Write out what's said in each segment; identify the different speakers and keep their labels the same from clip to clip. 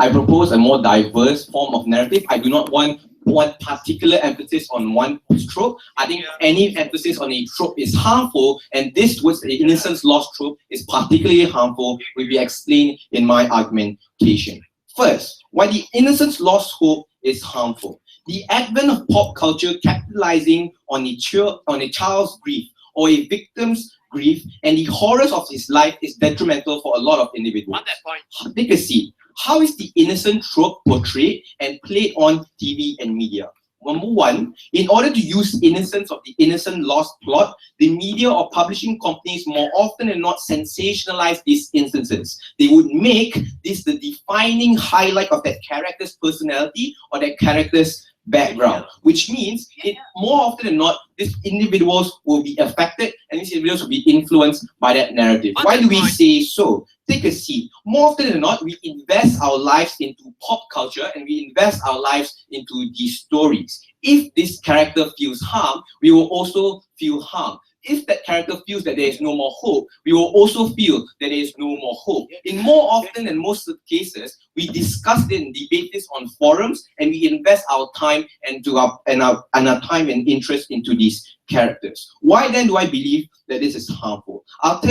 Speaker 1: I propose a more diverse form of narrative. I do not want one particular emphasis on one trope. I think any emphasis on a trope is harmful, and this towards the innocence lost trope is particularly harmful, will be explained in my argumentation. First, why the innocence lost hope is harmful. The advent of pop culture capitalizing on a child's grief or a victim's grief and the horrors of his life is detrimental for a lot of individuals.
Speaker 2: On that point,
Speaker 1: Take a seat. How is the innocent trope portrayed and played on TV and media? Number one, in order to use innocence of the innocent lost plot, the media or publishing companies more often than not sensationalize these instances. They would make this the defining highlight of that character's personality or that character's background, which means it more often than not, these individuals will be affected and these individuals will be influenced by that narrative. Why do we say so? Take a seat. More often than not, we invest our lives into pop culture and we invest our lives into these stories. If this character feels harm, we will also feel harm. If that character feels that there is no more hope, we will also feel that there is no more hope. In more often than most of the cases, we discuss it and debate this on forums, and we invest our time and our time and interest into these characters. Why then do I believe that this is harmful? I'll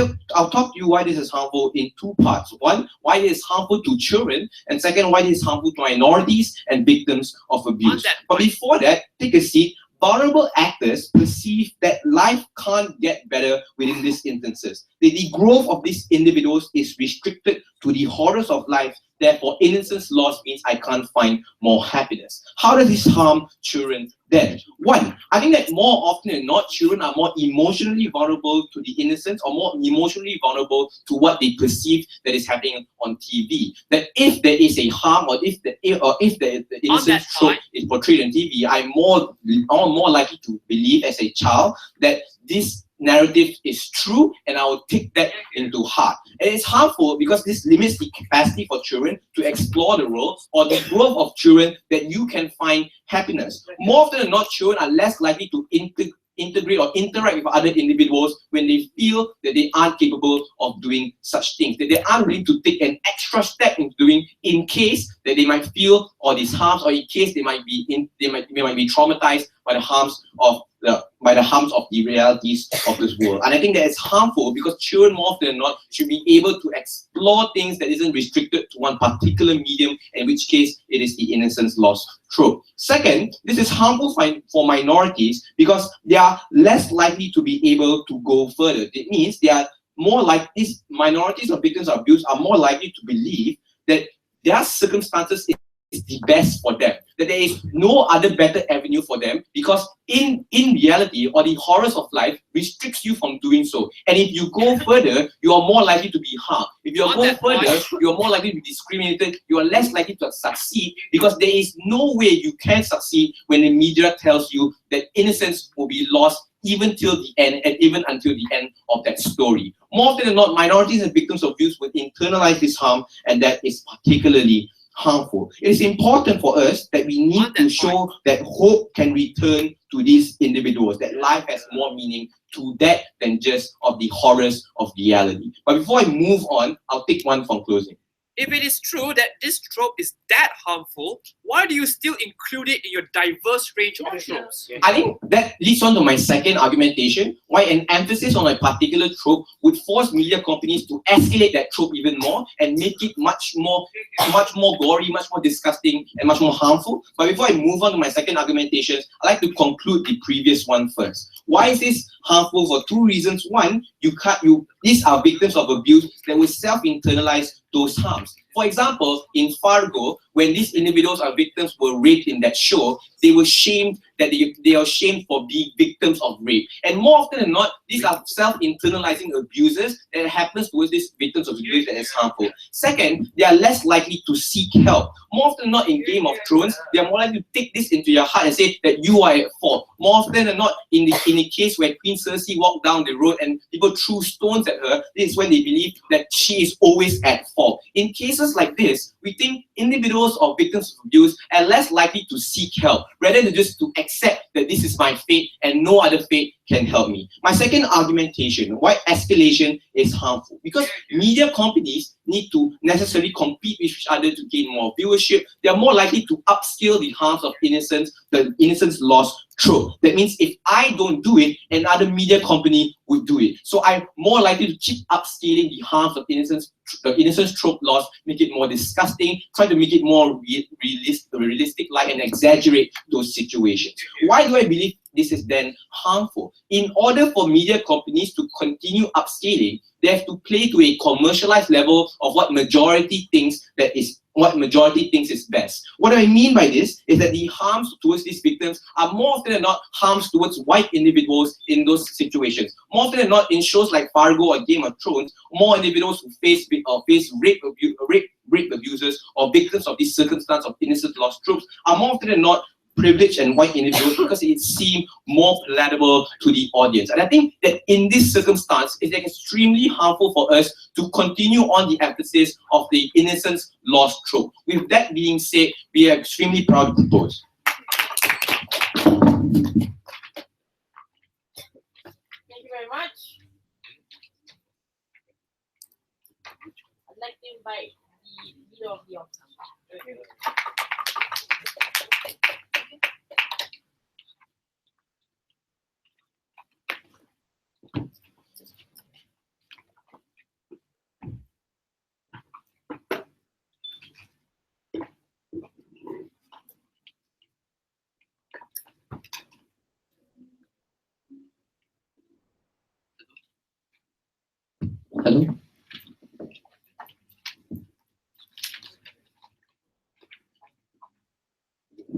Speaker 1: talk to you why this is harmful in two parts. One, why it is harmful to children, and second, why it is harmful to minorities and victims of abuse. But before that, take a seat. Vulnerable actors perceive that life can't get better within these instances. The growth of these individuals is restricted to the horrors of life. Therefore, innocence lost means I can't find more happiness. How does this harm children then? One, I think that more often than not, children are more emotionally vulnerable to the innocence or more emotionally vulnerable to what they perceive that is happening on TV. That if there is a harm or if the innocence trope is portrayed on TV, I'm more likely to believe as a child that this narrative is true and I will take that into heart. And it's harmful because this limits the capacity for children to explore the world or the growth of children that you can find happiness. More often than not, children are less likely to integrate or interact with other individuals when they feel that they aren't capable of doing such things, that they aren't willing to take an extra step into doing in case that they might feel all these harms, or in case they might be traumatized by the harms of the realities of this world. And I think that it's harmful because children more often than not should be able to explore things that isn't restricted to one particular medium, in which case it is the innocence lost trope. Second, this is harmful for minorities because they are less likely to be able to go further. It means they are more like these minorities or victims of abuse are more likely to believe that their circumstances is the best for them, that there is no other better avenue for them, because in reality or the horrors of life restricts you from doing so. And if you go further, you are more likely to be harmed. If you are going further, you are more likely to be discriminated, you are less likely to succeed, because there is no way you can succeed when the media tells you that innocence will be lost even till the end, and even until the end of that story. More often than not, minorities and victims of abuse will internalize this harm, and that is particularly harmful. It is important for us that we need to show that hope can return to these individuals, that life has more meaning to that than just of the horrors of reality. But before I move on, I'll take one from closing.
Speaker 2: If it is true that this trope is that harmful, why do you still include it in your diverse range of tropes?
Speaker 1: I think that leads on to my second argumentation, why an emphasis on a particular trope would force media companies to escalate that trope even more and make it much more gory, much more disgusting, and much more harmful. But before I move on to my second argumentation, I'd like to conclude the previous one first. Why is this harmful? For two reasons. One, these are victims of abuse that will self-internalize those harms. For example, in Fargo, when these individuals or victims were raped in that show, they were shamed, that they are shamed for being victims of rape. And more often than not, these are self-internalizing abuses that happens towards these victims of abuse that is harmful. Second, they are less likely to seek help. More often than not in Game of Thrones, they are more likely to take this into your heart and say that you are at fault. More often than not, in the case where Queen Cersei walked down the road and people threw stones at her, this is when they believe that she is always at fault. In cases like this, we think individuals or victims of abuse are less likely to seek help, rather than just to accept that this is my fate and no other fate can help me. My second argumentation, why escalation is harmful. Because media companies need to necessarily compete with each other to gain more viewership. They are more likely to upscale the harms of innocence, the innocence loss trope. That means if I don't do it, another media company would do it. So I'm more likely to keep upscaling the harms of innocence trope loss, make it more disgusting, try to make it more realistic, like, and exaggerate those situations. Why do I believe this is then harmful? In order for media companies to continue upscaling, they have to play to a commercialized level of what majority thinks is best. What I mean by this is that the harms towards these victims are more often than not harms towards white individuals in those situations. More often than not, in shows like Fargo or Game of Thrones, more individuals who face rape abusers or victims of this circumstance of innocent lost troops are more often than not privileged and white individuals because it seems more palatable to the audience. And I think that in this circumstance, it's extremely harmful for us to continue on the emphasis of the innocence lost trope. With that being said, we are extremely proud to propose.
Speaker 3: Thank you very much. I'd like to invite the leader of the opposition.
Speaker 4: Hello.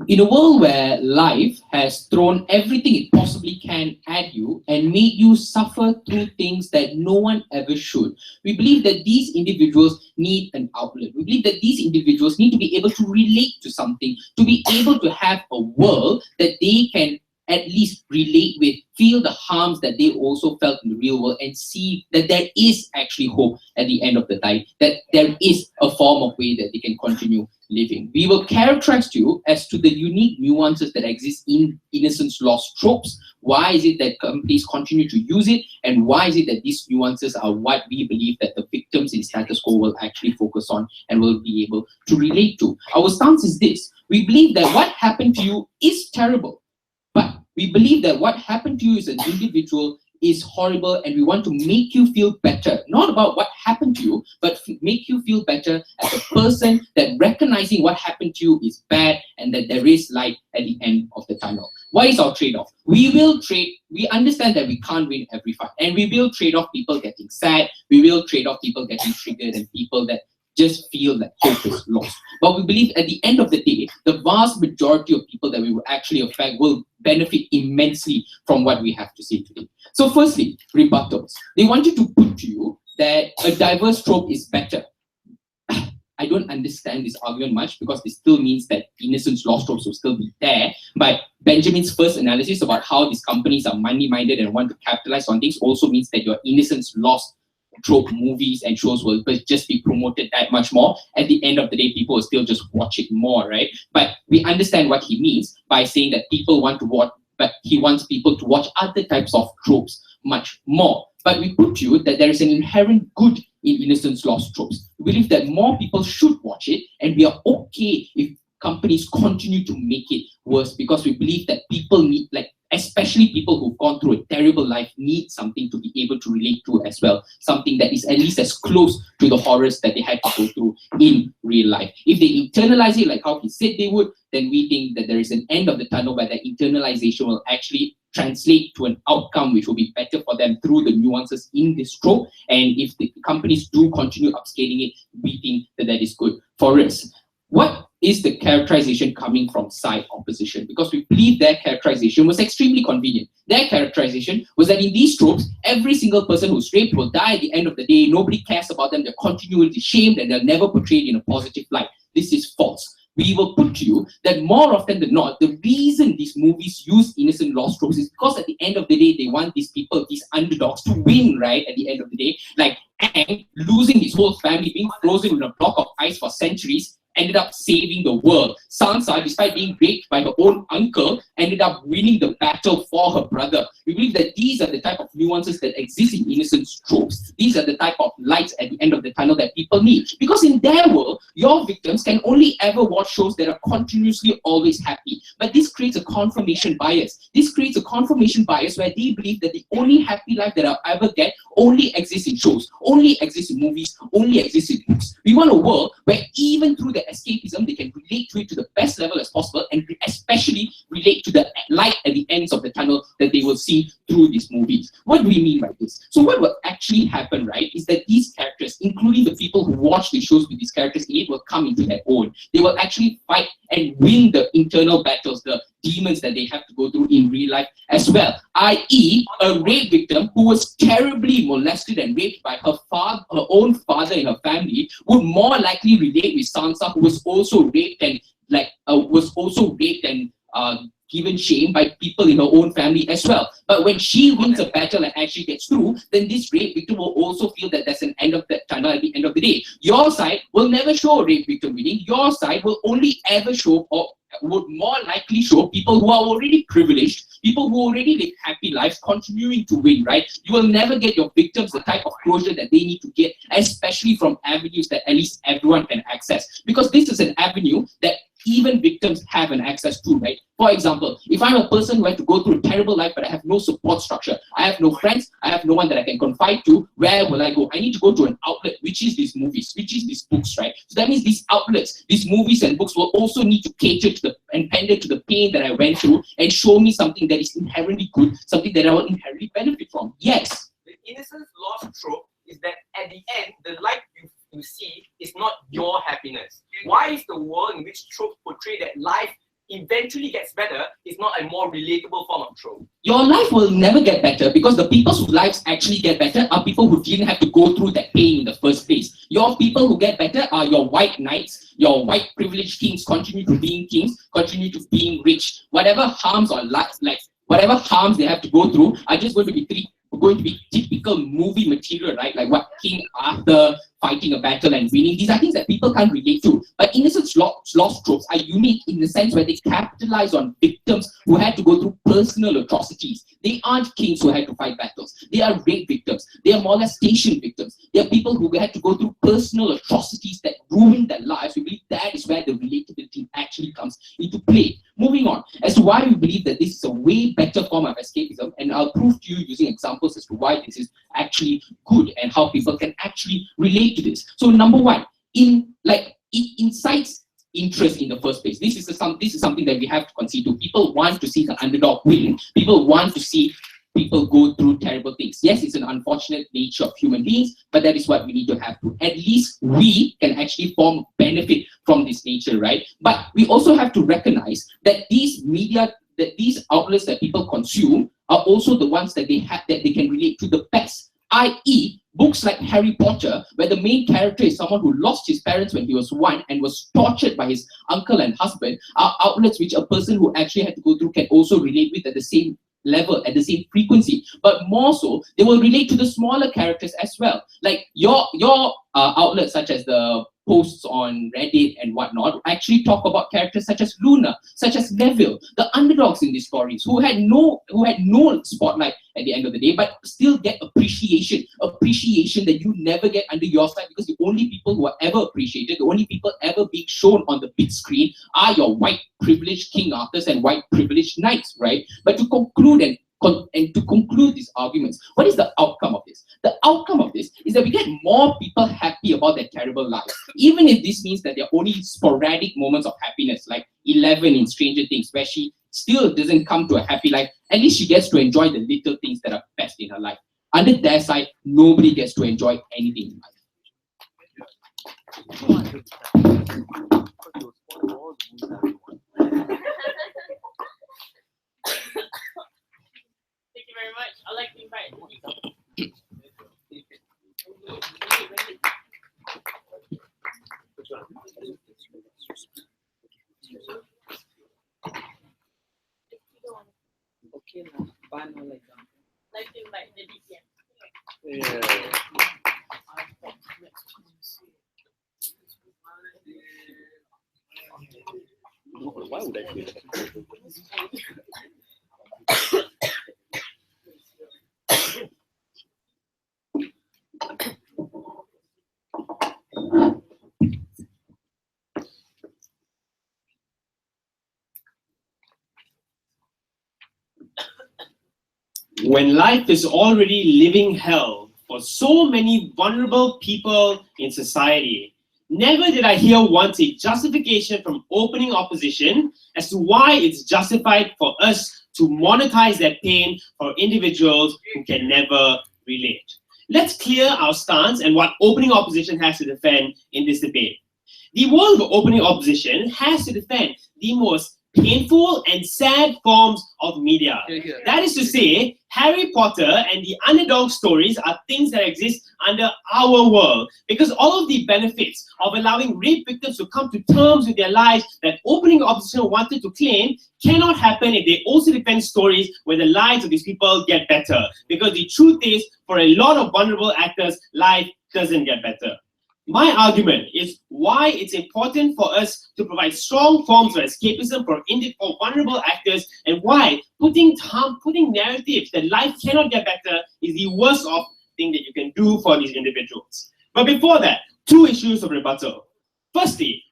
Speaker 4: In a world where life has thrown everything it possibly can at you and made you suffer through things that no one ever should, we believe that these individuals need an outlet. We believe that these individuals need to be able to relate to something, to be able to have a world that they can at least relate with, feel the harms that they also felt in the real world, and see that there is actually hope at the end of the day, that there is a form of way that they can continue living. We will characterize to you as to the unique nuances that exist in innocence lost tropes. Why is it that companies continue to use it, and why is it that these nuances are what we believe that the victims in status quo will actually focus on and will be able to relate to. Our stance is this: we believe that what happened to you is terrible, but we believe that what happened to you as an individual is horrible, and we want to make you feel better, not about what happened to you, but make you feel better as a person, that recognizing what happened to you is bad and that there is light at the end of the tunnel. What is our trade-off? We understand that we can't win every fight, and we will trade off people getting sad, we will trade off people getting triggered, and people that just feel that hope is lost. But we believe at the end of the day, the vast majority of people that we will actually affect will benefit immensely from what we have to say today. So firstly, rebuttals. They wanted to put to you that a diverse trope is better. I don't understand this argument much, because it still means that innocence lost tropes will still be there. But Benjamin's first analysis about how these companies are money-minded and want to capitalize on things also means that your innocence lost trope movies and shows will just be promoted that much more. At the end of the day, people will still just watch it more, right? But we understand what he means by saying that people want to watch, but he wants people to watch other types of tropes much more. But we put to you that there is an inherent good in innocence lost tropes. We believe that more people should watch it, and we are okay if companies continue to make it worse, because we believe that people need, especially people who've gone through a terrible life, need something to be able to relate to as well. Something that is at least as close to the horrors that they had to go through in real life. If they internalize it like how he said they would, then we think that there is an end of the tunnel where that internalization will actually translate to an outcome which will be better for them through the nuances in this trope. And if the companies do continue upscaling it, we think that that is good for us. What is the characterization coming from side opposition? Because we believe their characterization was extremely convenient. Their characterization was that in these tropes, every single person who's raped will die at the end of the day. Nobody cares about them. They're continually shamed, and they're never portrayed in a positive light. This is false. We will put to you that more often than not, the reason these movies use innocent lost tropes is because at the end of the day, they want these people, these underdogs, to win, right? At the end of the day, like Aang losing his whole family, being frozen in a block of ice for centuries, ended up saving the world. Sansa, despite being raped by her own uncle, ended up winning the battle for her brother. We believe that these are the type of nuances that exist in innocence tropes. These are the type of lights at the end of the tunnel that people need. Because in their world, your victims can only ever watch shows that are continuously always happy. But this creates a confirmation bias. This creates a confirmation bias where they believe that the only happy life that I'll ever get only exists in shows, only exists in movies, only exists in books. We want a world where even through the escapism, they can relate to it to the best level as possible, and especially relate to the light at the ends of the tunnel that they will see through these movies. What do we mean by this? So what will actually happen, right, is that these characters, including the people who watch the shows with these characters in it, will come into their own. They will actually fight and win the internal battles, the demons that they have to go through in real life as well. I.e., a rape victim who was terribly molested and raped by her own father in her family would more likely relate with Sansa, who was also raped and given shame by people in her own family as well. But when she wins a battle and actually gets through, then this rape victim will also feel that there's an end of that tunnel at the end of the day. Your side will never show a rape victim winning. Your side will only ever show, or would more likely show, people who are already privileged, people who already live happy lives continuing to win, right? You will never get your victims the type of closure that they need to get, especially from avenues that at least everyone can access. Because this is an avenue that even victims have an access to, right? For example, if I'm a person who had to go through a terrible life, but I have no support structure, I have no friends, I have no one that I can confide to, where will I go? I need to go to an outlet, which is these movies, which is these books, right? So that means these outlets, these movies and books will also need to cater to and pander to the pain that I went through and show me something that is inherently good, something that I will inherently benefit from. Yes.
Speaker 1: The innocence lost trope is that at the end, the light you see is not your happiness. Why is the world in which tropes portray that life eventually gets better is not a more relatable form of trope?
Speaker 4: Your life will never get better because the people whose lives actually get better are people who didn't have to go through that pain in the first place. Your people who get better are your white knights, your white privileged kings, continue to being kings, continue to being rich. Whatever harms or whatever harms they have to go through are just going to be typical movie material, right? Like what King Arthur fighting a battle and winning. These are things that people can't relate to. But innocence lost tropes are unique in the sense where they capitalize on victims who had to go through personal atrocities. They aren't kings who had to fight battles. They are rape victims. They are molestation victims. They are people who had to go through personal atrocities that ruined their lives. We believe that is where the relatability actually comes into play. Moving on, as to why we believe that this is a way better form of escapism, and I'll prove to you using examples as to why this is actually good and how people can actually relate to this. So number one, it incites interest in the first place. This is something that we have to consider. People want to see the underdog win. People want to see people go through terrible things. Yes, it's an unfortunate nature of human beings, but that is what we need to have to. At least we can actually form benefit from this nature, right? But we also have to recognize that these media, that these outlets that people consume are also the ones that they can relate to the best. I.e., books like Harry Potter, where the main character is someone who lost his parents when he was 1 and was tortured by his uncle and husband, are outlets which a person who actually had to go through can also relate with at the same level, at the same frequency. But more so, they will relate to the smaller characters as well. Like your outlets such as the posts on Reddit and whatnot actually talk about characters such as Luna, such as Neville, the underdogs in these stories who had no spotlight at the end of the day, but still get appreciation that you never get under your side, because the only people who are ever appreciated, the only people ever being shown on the big screen are your white privileged King Arthurs and white privileged knights, right? But to conclude these arguments, what is the outcome of this? The outcome of this is that we get more people happy about their terrible lives, even if this means that there are only sporadic moments of happiness, like 11 in Stranger Things, where she still doesn't come to a happy life. At least she gets to enjoy the little things that are best in her life. Under their side, nobody gets to enjoy anything in life.
Speaker 3: Thank you very much. I'd like to invite
Speaker 5: Okay, now, banner like that.
Speaker 3: like to invite the DPM.
Speaker 5: Yeah.
Speaker 6: Why would I feel that?
Speaker 7: When life is already living hell for so many vulnerable people in society, never did I hear once a justification from opening opposition as to why it's justified for us to monetize that pain for individuals who can never relate. Let's clear our stance and what opening opposition has to defend in this debate. The world of opening opposition has to defend the most painful and sad forms of media. That is to say, Harry Potter and the underdog stories are things that exist under our world, because all of the benefits of allowing rape victims to come to terms with their lives that opening opposition wanted to claim cannot happen if they also defend stories where the lives of these people get better. Because the truth is, for a lot of vulnerable actors, life doesn't get better. My argument is why it's important for us to provide strong forms of escapism for vulnerable actors, and why putting narratives that life cannot get better is the worst off thing that you can do for these individuals. But before that, two issues of rebuttal. Firstly,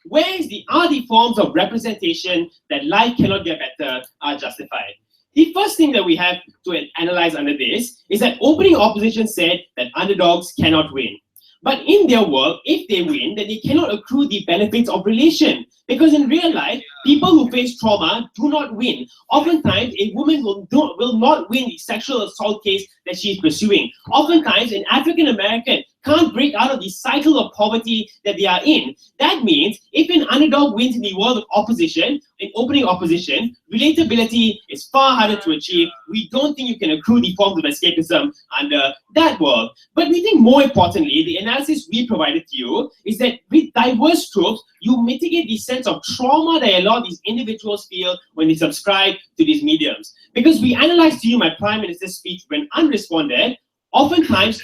Speaker 7: are the forms of representation that life cannot get better are justified? The first thing that we have to analyze under this is that opening opposition said that underdogs cannot win. But in their work, if they win, then they cannot accrue the benefits of relation. Because in real life, people who face trauma do not win. Oftentimes, a woman will not win the sexual assault case that she is pursuing. Oftentimes, an African American can't break out of the cycle of poverty that they are in. That means if an underdog wins in the world of opposition, in opening opposition, relatability is far harder to achieve. We don't think you can accrue the forms of escapism under that world. But we think more importantly, the analysis we provided to you is that with diverse tropes, you mitigate the sense of trauma that a lot of these individuals feel when they subscribe to these mediums. Because we analyzed to you my Prime Minister's speech when unresponded. Oftentimes,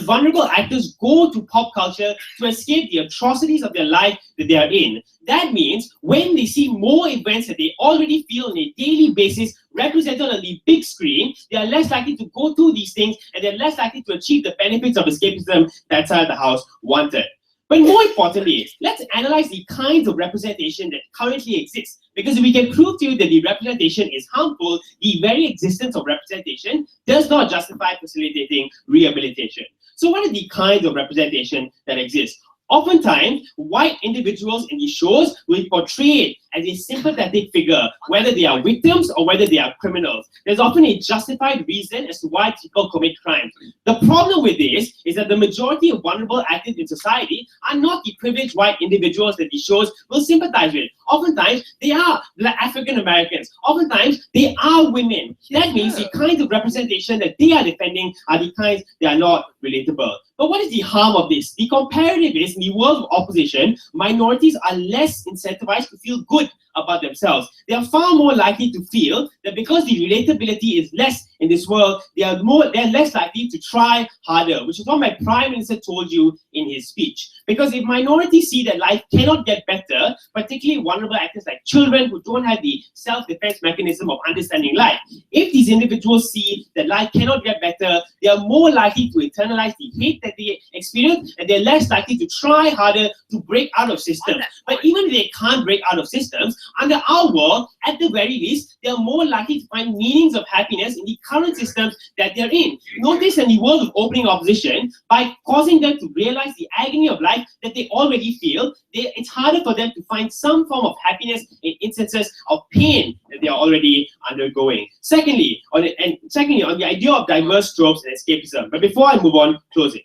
Speaker 7: vulnerable actors go to pop culture to escape the atrocities of their life that they are in. That means when they see more events that they already feel on a daily basis represented on the big screen, they are less likely to go through these things, and they're less likely to achieve the benefits of escapism that the House wanted. But more importantly, let's analyze the kinds of representation that currently exists. Because if we can prove to you that the representation is harmful, the very existence of representation does not justify facilitating rehabilitation. So what are the kinds of representation that exist? Oftentimes, white individuals in these shows will be portrayed as a sympathetic figure, whether they are victims or whether they are criminals. There's often a justified reason as to why people commit crimes. The problem with this is that the majority of vulnerable actors in society are not the privileged white individuals that these shows will sympathize with. Oftentimes, they are Black African Americans. Oftentimes, they are women. That means the kinds of representation that they are defending are the kinds that are not relatable. But what is the harm of this? The comparative is, in the world of opposition, minorities are less incentivized to feel good about themselves. They are far more likely to feel that because the relatability is less in this world, they're less likely to try harder, which is what my Prime Minister told you in his speech. Because if minorities see that life cannot get better, particularly vulnerable actors like children who don't have the self-defense mechanism of understanding life, if these individuals see that life cannot get better, they are more likely to internalize the hate that they experience, and they're less likely to try harder to break out of systems. But even if they can't break out of systems, under our world, at the very least, they are more likely to find meanings of happiness in the current systems that they're in. Notice in the world of opening opposition, by causing them to realize the agony of life that they already feel, it's harder for them to find some form of happiness in instances of pain that they are already undergoing. Secondly, on the idea of diverse tropes and escapism. But before I move on, closing.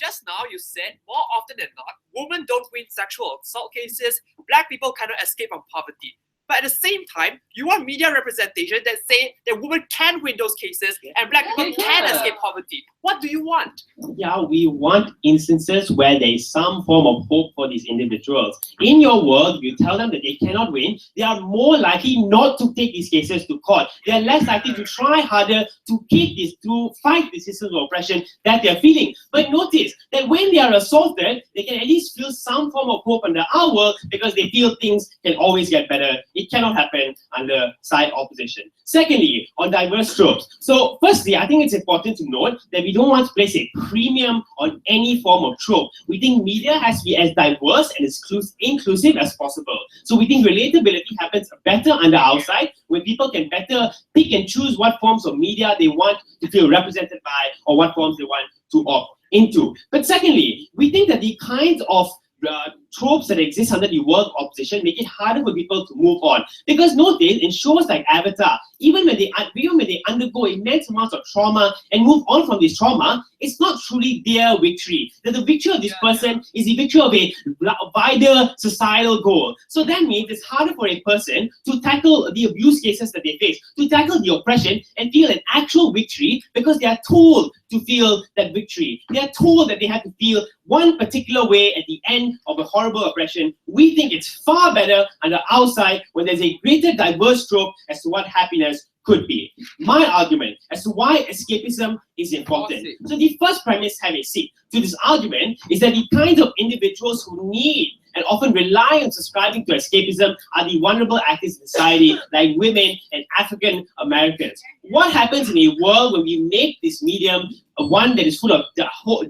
Speaker 2: Just now you said, more often than not, women don't win sexual assault cases, Black people cannot escape from poverty. But at the same time, you want media representation that say that women can win those cases and Black people can escape poverty. What do you want?
Speaker 7: Yeah, we want instances where there is some form of hope for these individuals. In your world, you tell them that they cannot win, they are more likely not to take these cases to court. They are less likely to try harder to fight the systems of oppression that they are feeling. But notice that when they are assaulted, they can at least feel some form of hope under our world because they feel things can always get better It cannot happen under side opposition. Secondly, on diverse tropes. So firstly, I think it's important to note that we don't want to place a premium on any form of trope. We think media has to be as diverse and as inclusive as possible. So we think relatability happens better under our side, where people can better pick and choose what forms of media they want to feel represented by or what forms they want to opt into. But secondly, we think that the kinds of tropes that exist under the world of opposition make it harder for people to move on. Because notice, in shows like Avatar, even when they undergo immense amounts of trauma and move on from this trauma, it's not truly their victory. That the victory of this person is the victory of a wider societal goal. So that means it's harder for a person to tackle the abuse cases that they face, to tackle the oppression and feel an actual victory because they are told to feel that victory. They are told that they have to feel one particular way at the end of a horrible oppression. We think it's far better under our side when there's a greater diverse trope as to what happiness could be. My argument as to why escapism is important. So the first premise, have a seat, to this argument is that the kinds of individuals who need and often rely on subscribing to escapism are the vulnerable actors in society, like women and African Americans. What happens in a world when we make this medium one that is full of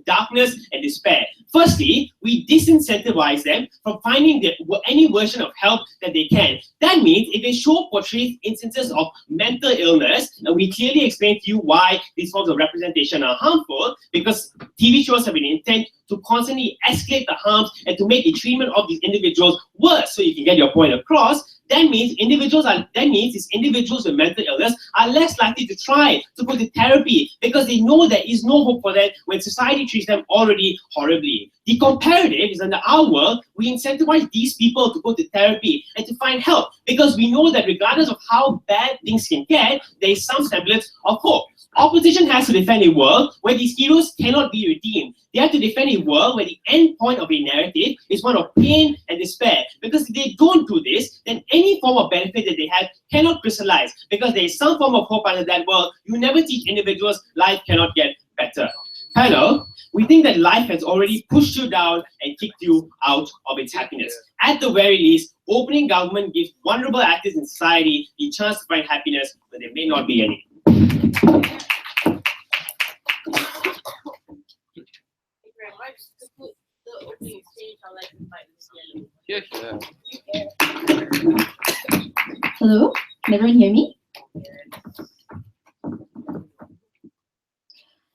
Speaker 7: darkness and despair? Firstly, we disincentivize them from finding any version of help that they can. That means if a show portrays instances of mental illness, and we clearly explain to you why these forms of representation are harmful, because TV shows have an intent to constantly escalate the harms and to make the treatment of these individuals worse, so you can get your point across. That means these individuals with mental illness are less likely to try to go to therapy because they know there is no hope for them when society treats them already horribly. The comparative is under our world, we incentivize these people to go to therapy and to find help because we know that regardless of how bad things can get, there is some semblance of hope. Opposition has to defend a world where these heroes cannot be redeemed. They have to defend a world where the end point of a narrative is one of pain and despair. Because if they don't do this, then any form of benefit that they have cannot crystallize. Because there is some form of hope under that world. You never teach individuals life cannot get better. Hello, we think that life has already pushed you down and kicked you out of its happiness. At the very least, opening government gives vulnerable actors in society the chance to find happiness when there may not be any.
Speaker 3: To put the opening stage, I'd like to invite Ms.
Speaker 2: Yeah, sure.
Speaker 6: Hello? Can everyone hear me?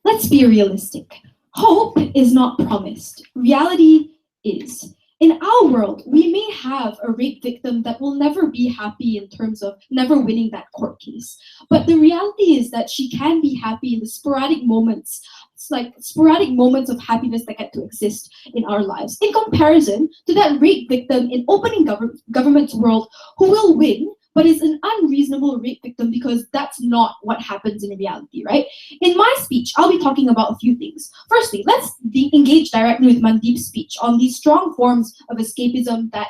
Speaker 6: Let's be realistic. Hope is not promised. Reality is. In our world, we may have a rape victim that will never be happy in terms of never winning that court case. But the reality is that she can be happy in the sporadic moments. It's like sporadic moments of happiness that get to exist in our lives. In comparison to that rape victim in opening government's world who will win, but is an unreasonable rape victim because that's not what happens in reality, right? In my speech, I'll be talking about a few things. Firstly, let's engage directly with Mandeep's speech on these strong forms of escapism that,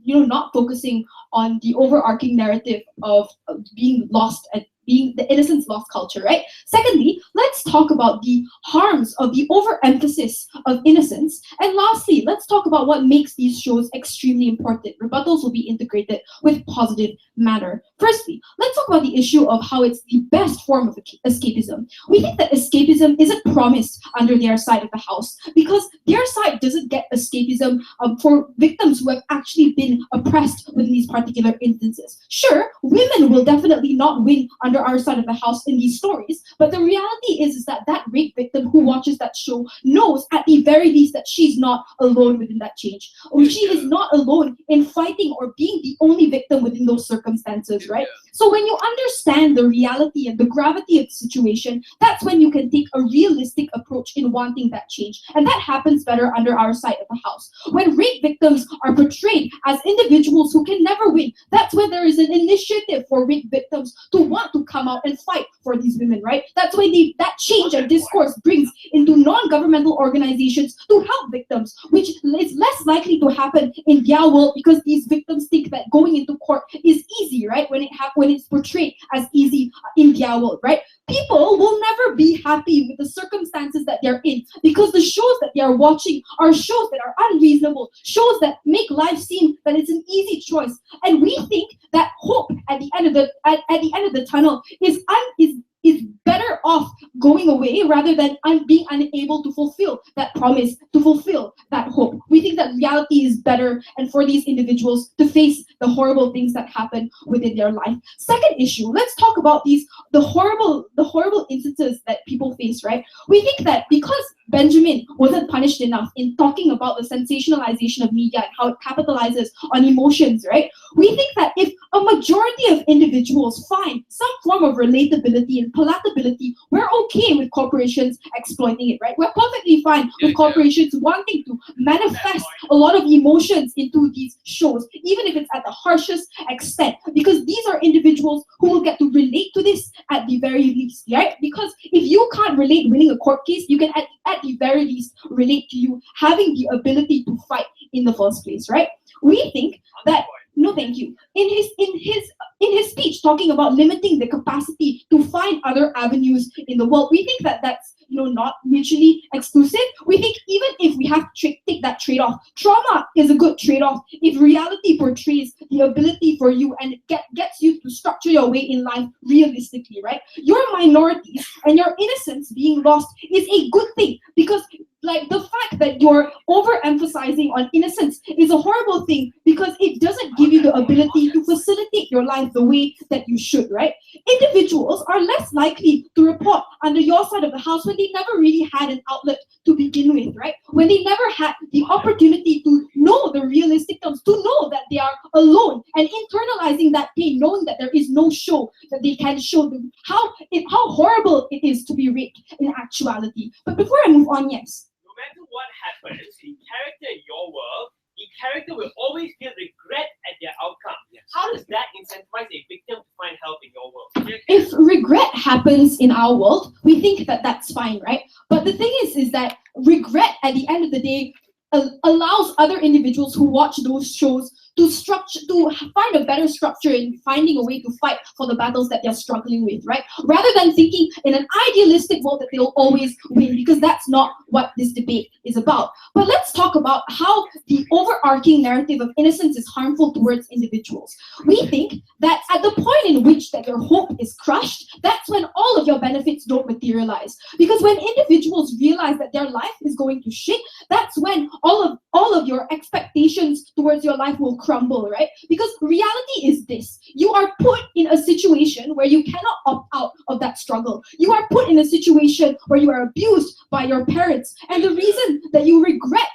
Speaker 6: not focusing on the overarching narrative of being lost and being the innocence lost culture, right? Secondly, let's talk about the harms of the overemphasis of innocence. And lastly, let's talk about what makes these shows extremely important. Rebuttals will be integrated with positive manner. Firstly, let's talk about the issue of how it's the best form of escapism. We think that escapism isn't promised under their side of the house because their side doesn't get escapism for victims who have actually been oppressed within these particular instances. Sure, women will definitely not win under our side of the house in these stories, but the reality is that rape victim who watches that show knows at the very least that she's not alone within that change, or she is not alone in fighting or being the only victim within those circumstances, right? So when you understand the reality and the gravity of the situation, that's when you can take a realistic approach in wanting that change, and that happens better under our side of the house. When rape victims are portrayed as individuals who can never win, that's when there is an initiative for rape victims to want to come out and fight for these women, right? That's why that change and discourse brings into non-governmental organizations to help victims, which is less likely to happen in their world because these victims think that going into court is easy, right? When when it's portrayed as easy in their world, right? People will never be happy with the circumstances that they're in because the shows that they are watching are shows that are unreasonable, shows that make life seem that it's an easy choice. And we think that hope at the end of the tunnel is better off going away rather than being unable to fulfill that promise, to fulfill that hope. We think that reality is better and for these individuals to face the horrible things that happen within their life. Second issue, let's talk about the horrible instances that people face, right? We think that because Benjamin wasn't punished enough in talking about the sensationalization of media and how it capitalizes on emotions, right? We think that if a majority of individuals find some form of relatability and palatability, we're okay with corporations exploiting it, right? We're perfectly fine with corporations wanting to manifest a lot of emotions into these shows, even if it's at the harshest extent, because these are individuals who will get to relate to this at the very least, right? Because if you can't relate winning a court case, you can at the very least relate to you having the ability to fight in the first place, right? We think that no, thank you. In his speech talking about limiting the capacity to find other avenues in the world, we think that that's not mutually exclusive. We think even if we have to take that trade-off, trauma is a good trade-off if reality portrays the ability for you and gets you to structure your way in life realistically, right? Your minorities and your innocence being lost is a good thing because the fact that you're overemphasizing on innocence is a horrible thing because it doesn't give you the ability to facilitate your life the way that you should, right? Individuals are less likely to report under your side of the house when they never really had an outlet to begin with, right? When they never had the opportunity to know the realistic terms, to know that they are alone and internalizing that pain, knowing that there is no show that they can show them how horrible it is to be raped in actuality. But before I move on, yes.
Speaker 7: No matter what happens in character in your world, the character will always feel regret at their outcome. Yes. How does that incentivize a victim to find help in your world?
Speaker 6: If regret happens in our world, we think that that's fine, right? But the thing is that regret at the end of the day allows other individuals who watch those shows to find a better structure in finding a way to fight for the battles that they're struggling with, right? Rather than thinking in an idealistic world that they'll always win, because that's not what this debate is about. But let's talk about how the overarching narrative of innocence is harmful towards individuals. We think that at the point in which that your hope is crushed, that's when all of your benefits don't materialize. Because when individuals realize that their life is going to shit, that's when all of your expectations towards your life will crumble, right? Because reality is this: you are put in a situation where you cannot opt out of that struggle. You are put in a situation where you are abused by your parents, and the reason that you regret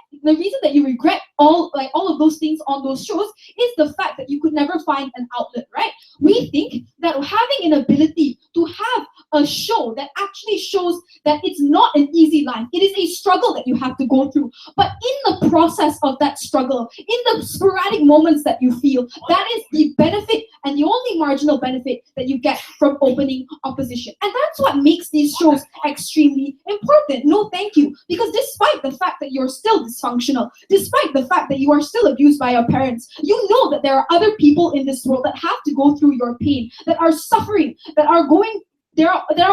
Speaker 6: all of those things on those shows is the fact that you could never find an outlet, right? We think that having an ability to have a show that actually shows that it's not an easy life, it is a struggle that you have to go through, but in the process of that struggle, in the sporadic moments that you feel, that is the benefit and the only marginal benefit that you get from opening opposition. And that's what makes these shows extremely important. No, thank you. Because despite the fact that you're still dysfunctional, despite the fact that you are still abused by your parents, you know that there are other people in this world that have to go through your pain, that are suffering, that are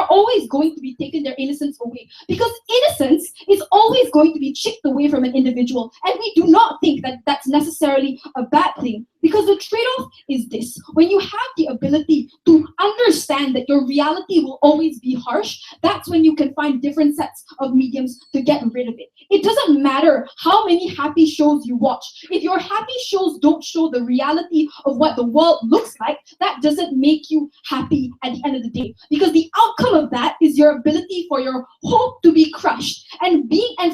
Speaker 6: always going to be taken their innocence away, because innocence is always going to be chipped away from an individual, and we do not think that that's necessarily a bad thing, because the trade-off is this: when you have the ability to understand that your reality will always be harsh, that's when you can find different sets of mediums to get rid of it. It doesn't matter how many happy shows you watch. If your happy shows don't show the reality of what the world looks like, that doesn't make you happy at the end of the day, because the outcome of that is your ability for your hope to be crushed, and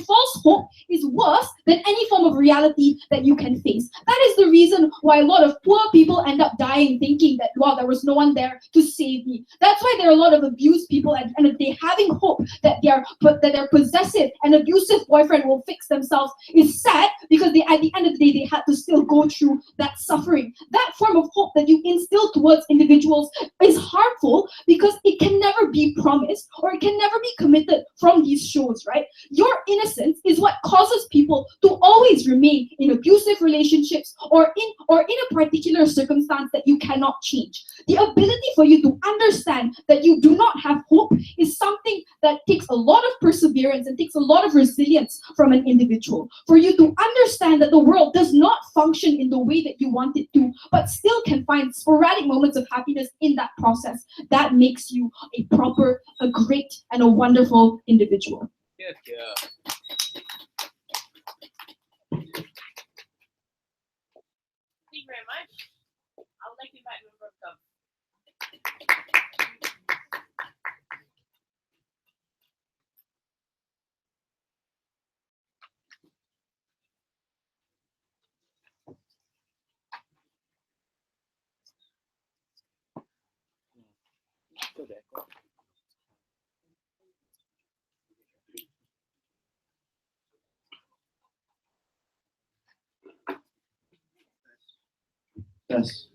Speaker 6: false hope is worse than any form of reality that you can face. That is the reason why a lot of poor people end up dying thinking that, wow, there was no one there to save me. That's why there are a lot of abused people at the end of the day having hope that their possessive and abusive boyfriend will fix themselves is sad, because at the end of the day they had to still go through that suffering. That form of hope that you instill towards individuals is harmful, because it can never be promised or it can never be committed from these shows, right? Your innocence is what causes people to always remain in abusive relationships or in a particular circumstance that you cannot change. The ability for you to understand that you do not have hope is something that takes a lot of perseverance and takes a lot of resilience from an individual. For you to understand that the world does not function in the way that you want it to, but still can find sporadic moments of happiness in that process, that makes you a proper, a great, and a wonderful individual.
Speaker 2: Yeah, yeah.
Speaker 3: Thank you very much. I would like to invite member of the
Speaker 8: Yes.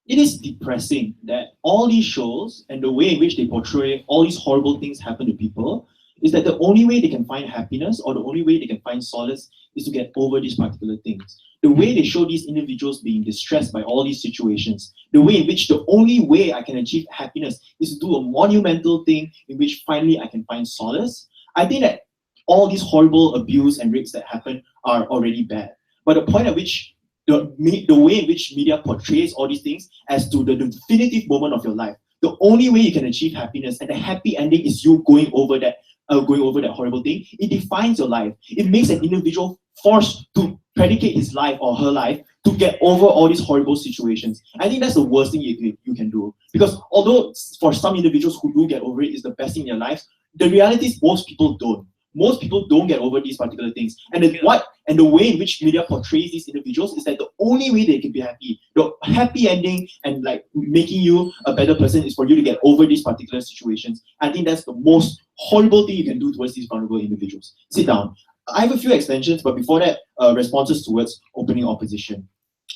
Speaker 8: It is depressing that all these shows and the way in which they portray all these horrible things happen to people is that the only way they can find happiness or the only way they can find solace is to get over these particular things. The way they show these individuals being distressed by all these situations, the way in which the only way I can achieve happiness is to do a monumental thing in which finally I can find solace. I think that all these horrible abuse and rapes that happen are already bad. But the point at which the way in which media portrays all these things as to the definitive moment of your life, the only way you can achieve happiness and the happy ending is you going over that horrible thing. It defines your life. It makes an individual forced to predicate his life or her life to get over all these horrible situations. I think that's the worst thing you can do. Because although for some individuals who do get over it is the best thing in their lives, the reality is most people don't. Most people don't get over these particular things. And the way in which media portrays these individuals is that the only way they can be happy, the happy ending and like making you a better person is for you to get over these particular situations. I think that's the most horrible thing you can do towards these vulnerable individuals. Sit down. I have a few extensions, but before that, responses towards opening opposition.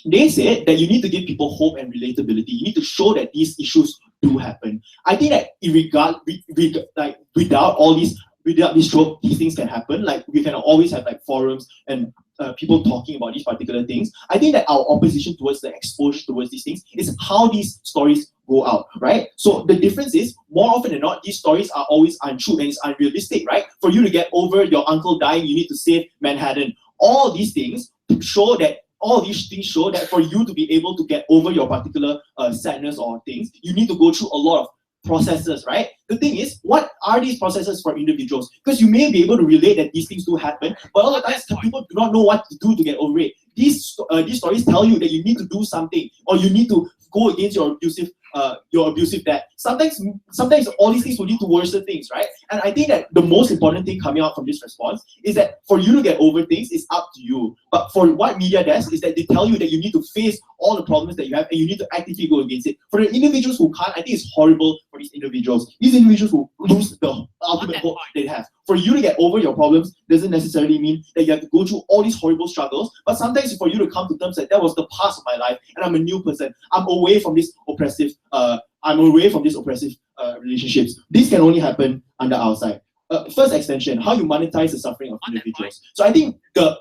Speaker 8: They said that you need to give people hope and relatability. You need to show that these issues do happen. I think that without this trope, these things can happen. Like we can always have like forums and people talking about these particular things. I think that our opposition towards the exposure towards these things is how these stories go out, right? So the difference is, more often than not, these stories are always untrue and it's unrealistic, right? For you to get over your uncle dying, you need to save Manhattan. All these things show that for you to be able to get over your particular sadness or things, you need to go through a lot of processes, right? The thing is, what are these processes for individuals? Because you may be able to relate that these things do happen, but all the times people do not know what to do to get over it. These stories tell you that you need to do something, or you need to go against your abusive dad. Sometimes all these things will lead to worse things, right? And I think that the most important thing coming out from this response is that for you to get over things is up to you. But for what media does is that they tell you that you need to face all the problems that you have and you need to actively go against it. For the individuals who can't, I think it's horrible for these individuals. These individuals who lose the ultimate hope they have. For you to get over your problems doesn't necessarily mean that you have to go through all these horrible struggles, but sometimes for you to come to terms that was the past of my life and I'm a new person. I'm away from this oppressive relationships. This can only happen under our side. First extension, how you monetize the suffering of individuals. So I think the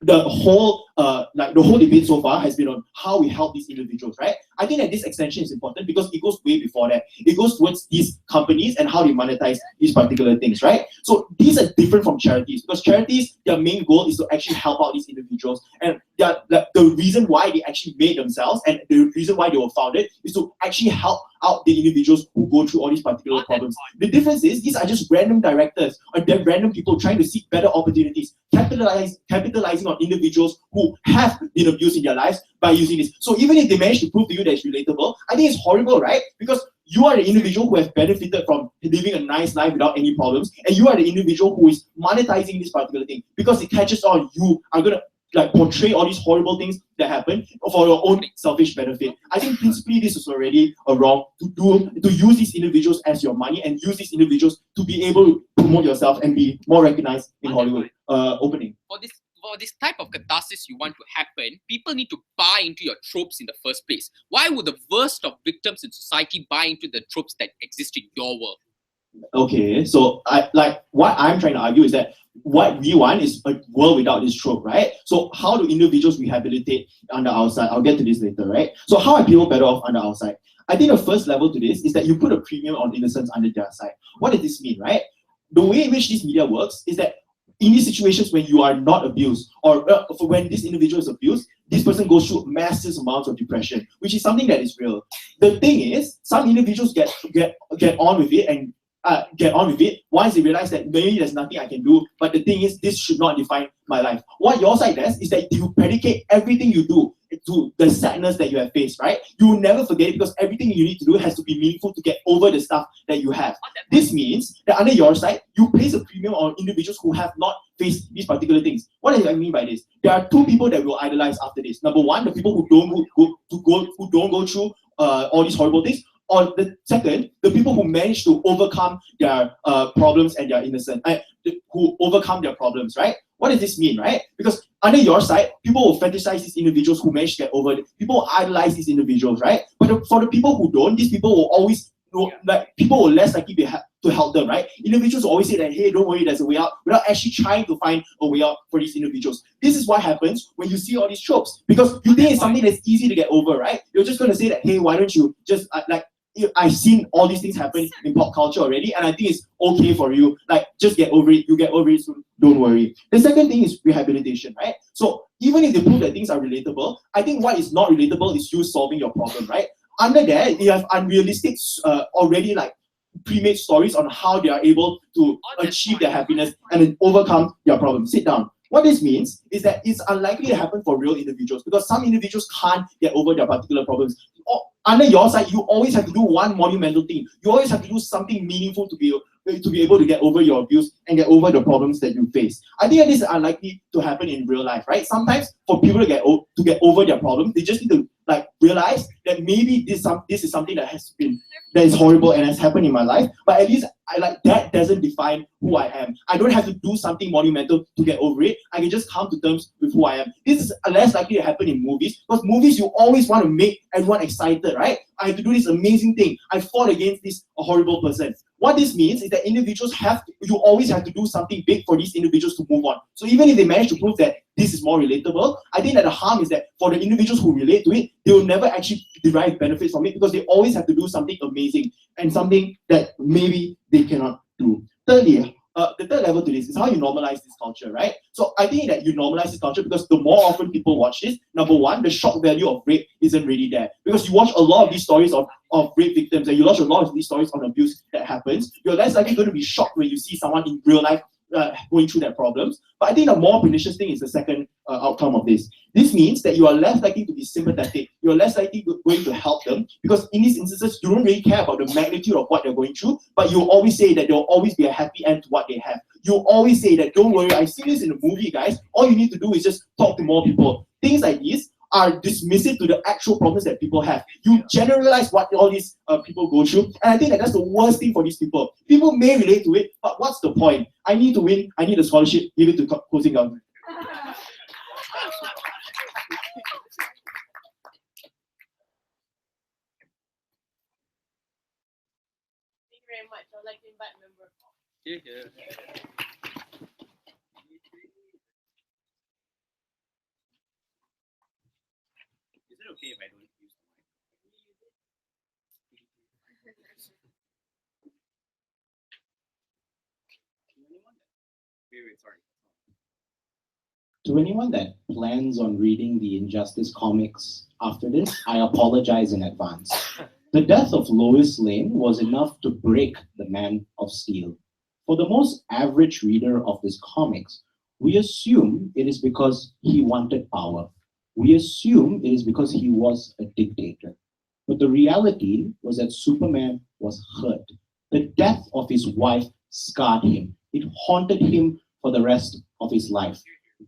Speaker 8: whole debate so far has been on how we help these individuals, right? I think that this extension is important because it goes way before that. It goes towards these companies and how they monetize these particular things, right? So these are different from charities because charities, their main goal is to actually help out these individuals, and the reason why they actually made themselves and the reason why they were founded is to actually help out the individuals who go through all these particular problems. The difference is these are just random directors or they're random people trying to seek better opportunities, capitalizing on individuals who have been abused in their lives by using this. So even if they manage to prove to you that it's relatable, I think it's horrible, right? Because you are the individual who has benefited from living a nice life without any problems, and you are the individual who is monetizing this particular thing because it catches on. You are gonna portray all these horrible things that happen for your own selfish benefit. I think principally this is already wrong to use these individuals as your money and use these individuals to be able to promote yourself and be more recognized in Hollywood. Opening.
Speaker 2: For this to
Speaker 9: for this type of catharsis you want to happen, people need to buy into your tropes in the first place. Why would the worst of victims in society buy into the tropes that exist in your world?
Speaker 8: Okay, so what I'm trying to argue is that what we want is a world without this trope, right? So how do individuals rehabilitate under our side? I'll get to this later, right? So how are people better off under our side? I think the first level to this is that you put a premium on innocence under their side. What does this mean, right? The way in which this media works is that in these situations when you are not abused, or when this individual is abused, this person goes through massive amounts of depression, which is something that is real. The thing is, some individuals get on with it and once they realize that maybe there's nothing I can do, but the thing is, this should not define my life. What your side does is that you predicate everything you do to the sadness that you have faced, right? You will never forget it because everything you need to do has to be meaningful to get over the stuff that you have. This means that under your side, you place a premium on individuals who have not faced these particular things. What do I mean by this? There are two people that will idolize after this. Number one, the people who don't go through all these horrible things. Or the second, the people who manage to overcome their problems and their innocence, who overcome their problems, right? What does this mean, right? Because under your side, people will fetishize these individuals who manage to get over it. People will idolize these individuals, right? But for the people who don't, these people will always people will less likely to help them, right? Individuals will always say that, hey, don't worry, there's a way out, without actually trying to find a way out for these individuals. This is what happens when you see all these tropes, because you think it's something that's easy to get over, right? You're just going to say that, hey, why don't you just I've seen all these things happen in pop culture already, and I think it's okay for you. Just get over it. You get over it soon. Don't worry. The second thing is rehabilitation, right? So even if they prove that things are relatable, I think what is not relatable is you solving your problem, right? Under that, you have unrealistic, already pre-made stories on how they are able to achieve their happiness and then overcome their problems. Sit down. What this means is that it's unlikely to happen for real individuals because some individuals can't get over their particular problems. Under your side, you always have to do one monumental thing. You always have to do something meaningful to be able to get over your abuse and get over the problems that you face. I think that this is unlikely to happen in real life, right? Sometimes for people to get over their problems, they just need to realize that maybe this is something that is horrible and has happened in my life, but at least that doesn't define who I am. I don't have to do something monumental to get over it. I can just come to terms with who I am. This is less likely to happen in movies because movies, you always want to make everyone excited, right? I have to do this amazing thing. I fought against this horrible person. What this means is that you always have to do something big for these individuals to move on. So even if they manage to prove that this is more relatable, I think that the harm is that for the individuals who relate to it, they will never actually derive benefits from it because they always have to do something amazing and something that maybe they cannot do. Thirdly, the third level to this is how you normalize this culture, right? So I think that you normalize this culture because the more often people watch this, number one, the shock value of rape isn't really there. Because you watch a lot of these stories of rape victims and you watch a lot of these stories on abuse that happens, you're less likely going to be shocked when you see someone in real life going through their problems. But I think the more pernicious thing is the second outcome of this. This means that you are less likely to be sympathetic. You're less likely going to help them because in these instances, you don't really care about the magnitude of what they're going through, but you always say that there'll always be a happy end to what they have. You always say that, don't worry, I've seen this in the movie, guys. All you need to do is just talk to more people. Things like these are dismissive to the actual problems that people have. You generalize what all these people go through, and I think that's the worst thing for these people. People may relate to it, but what's the point? I need to win, I need a scholarship, give it to closing government.
Speaker 3: Thank you very much. I'd like to invite member.
Speaker 9: Is it okay if I don't use the mic? Sorry.
Speaker 4: To anyone that plans on reading the Injustice comics after this, I apologize in advance. The death of Lois Lane was enough to break the Man of Steel. For the most average reader of this comics, we assume it is because he wanted power. We assume it is because he was a dictator. But the reality was that Superman was hurt. The death of his wife scarred him. It haunted him for the rest of his life.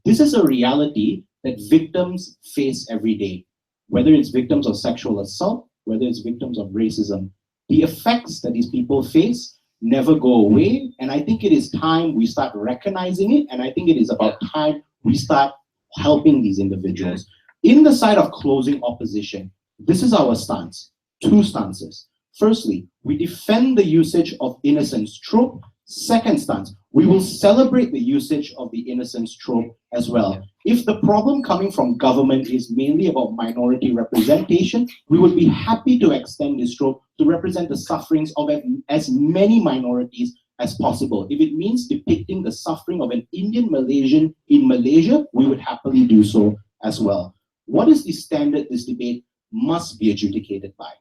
Speaker 4: This is a reality that victims face every day, whether it's victims of sexual assault, whether it's victims of racism. The effects that these people face never go away, and I think it is time we start recognizing it, and I think it is about time
Speaker 10: we start helping these individuals. In the side of closing opposition, this is our stance. Two stances. Firstly, we defend the usage of innocence trope. Second stance, we will celebrate the usage of the innocence trope as well. If the problem coming from government is mainly about minority representation, we would be happy to extend this trope to represent the sufferings of as many minorities as possible. If it means depicting the suffering of an Indian Malaysian in Malaysia, we would happily do so as well. What is the standard this debate must be adjudicated by?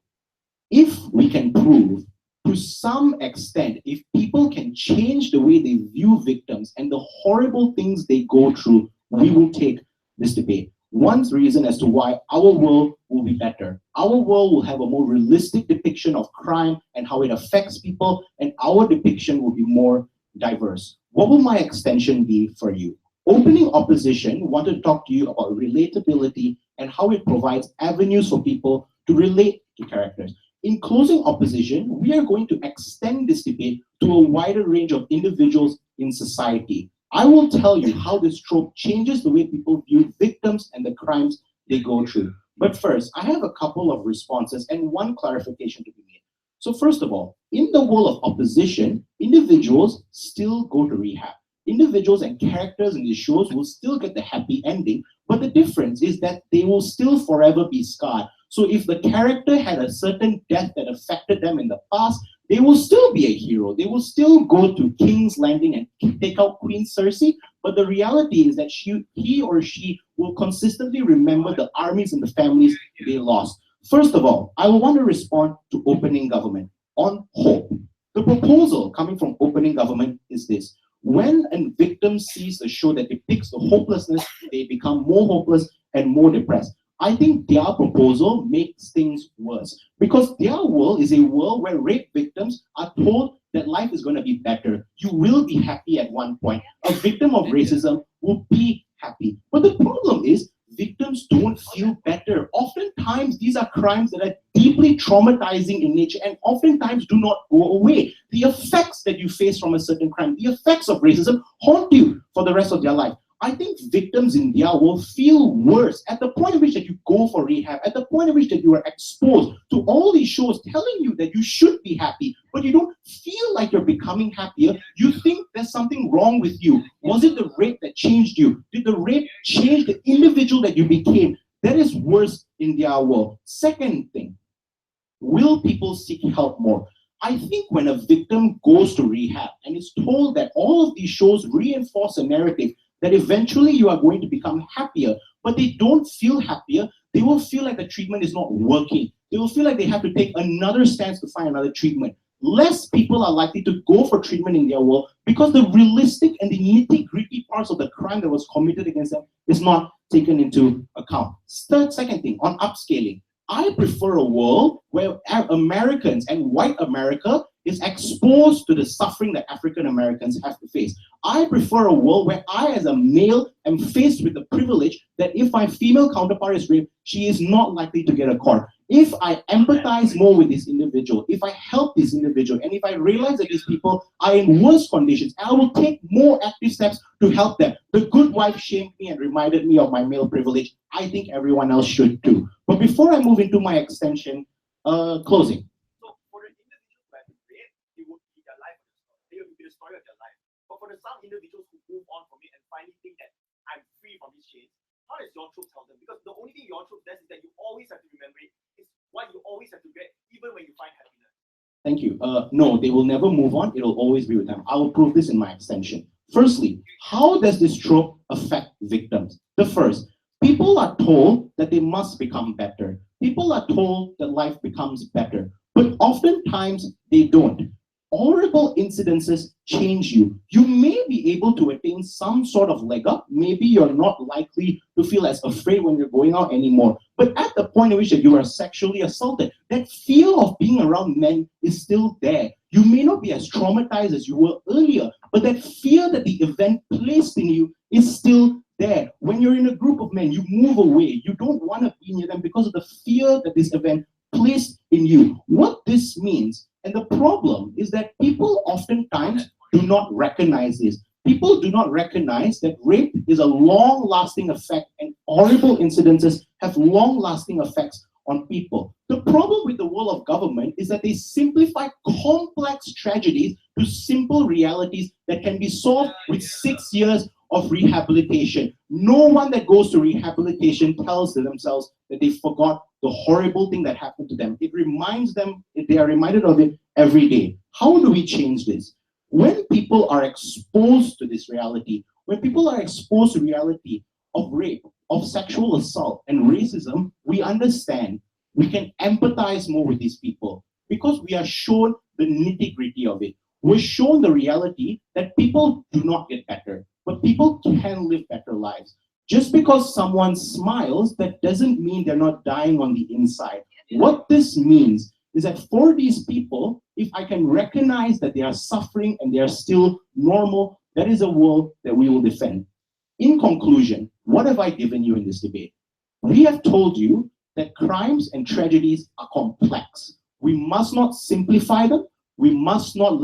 Speaker 10: If we can prove, to some extent, if people can change the way they view victims and the horrible things they go through, we will take this debate. One reason as to why our world will be better. Our world will have a more realistic depiction of crime and how it affects people, and our depiction will be more diverse. What will my extension be for you? Opening opposition wanted to talk to you about relatability and how it provides avenues for people to relate to characters. In closing opposition, we are going to extend this debate to a wider range of individuals in society. I will tell you how this trope changes the way people view victims and the crimes they go through. But first, I have a couple of responses and one clarification to be made. So first of all, in the world of opposition, individuals still go to rehab. Individuals and characters in these shows will still get the happy ending, but the difference is that they will still forever be scarred. So if the character had a certain death that affected them in the past, they will still be a hero. They will still go to King's Landing and take out Queen Cersei, but the reality is that he or she will consistently remember the armies and the families they lost. First of all, I will want to respond to opening government on hope. The proposal coming from opening government is this. When a victim sees a show that depicts the hopelessness, they become more hopeless and more depressed. I think their proposal makes things worse because their world is a world where rape victims are told that life is going to be better. You will be happy at one point. A victim of racism will be happy. But the problem is victims don't feel better. Oftentimes, these are crimes that are deeply traumatizing in nature and oftentimes do not go away. The effects that you face from a certain crime, the effects of racism haunt you for the rest of their life. I think victims in their world feel worse at the point at which that you go for rehab, at the point at which that you are exposed to all these shows telling you that you should be happy, but you don't feel like you're becoming happier. You think there's something wrong with you. Was it the rape that changed you? Did the rape change the individual that you became? That is worse in their world. Second thing, will people seek help more? I think when a victim goes to rehab and is told that all of these shows reinforce a narrative that eventually you are going to become happier, but they don't feel happier, they will feel like the treatment is not working. They will feel like they have to take another stance to find another treatment. Less people are likely to go for treatment in their world because the realistic and the nitty-gritty parts of the crime that was committed against them is not taken into account. Second thing, on upscaling. I prefer a world where Americans and white America is exposed to the suffering that African Americans have to face. I prefer a world where I, as a male, am faced with the privilege that if my female counterpart is raped, she is not likely to get a court. If I empathize more with this individual, if I help this individual, and if I realize that these people are in worse conditions, I will take more active steps to help them. The good wife shamed me and reminded me of my male privilege. I think everyone else should too. But before I move into my extension, closing.
Speaker 8: So for an individual who has been raped, it would be their life. It would be the story of their life. But for some individuals who move on from it and finally think that I'm free from these chains, how does your trope tell them? Because the only thing your trope does is that you always have to remember it. It's what you always have to get, even when you find happiness.
Speaker 10: Thank you. No, they will never move on. It will always be with them. I will prove this in my extension. Firstly, how does this trope affect victims? The first, people are told that they must become better. People are told that life becomes better, but oftentimes they don't. Horrible incidences change you. You may be able to attain some sort of leg up. Maybe you're not likely to feel as afraid when you're going out anymore. But at the point in which you are sexually assaulted, that fear of being around men is still there. You may not be as traumatized as you were earlier, but that fear that the event placed in you is still there. When you're in a group of men, you move away. You don't want to be near them because of the fear that this event placed in you. What this means, and the problem is that people oftentimes do not recognize this. People do not recognize that rape is a long-lasting effect and horrible incidences have long-lasting effects on people. The problem with the world of government is that they simplify complex tragedies to simple realities that can be solved with 6 years of rehabilitation. No one that goes to rehabilitation tells themselves that they forgot the horrible thing that happened to them. It reminds them, they are reminded of it every day. How do we change this? When people are exposed to this reality, when people are exposed to reality of rape, of sexual assault and racism, we understand, we can empathize more with these people because we are shown the nitty-gritty of it. We're shown the reality that people do not get better, but people can live better lives. Just because someone smiles, that doesn't mean they're not dying on the inside. What this means is that for these people, if I can recognize that they are suffering and they are still normal, that is a world that we will defend. In conclusion, what have I given you in this debate? We have told you that crimes and tragedies are complex. We must not simplify them. We must not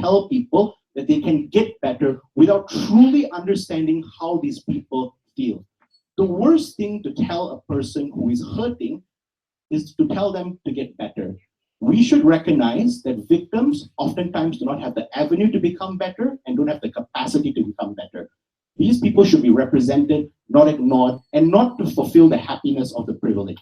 Speaker 10: tell people that they can get better without truly understanding how these people feel. The worst thing to tell a person who is hurting is to tell them to get better. We should recognize that victims oftentimes do not have the avenue to become better and don't have the capacity to become better. These people should be represented, not ignored, and not to fulfill the happiness of the privileged.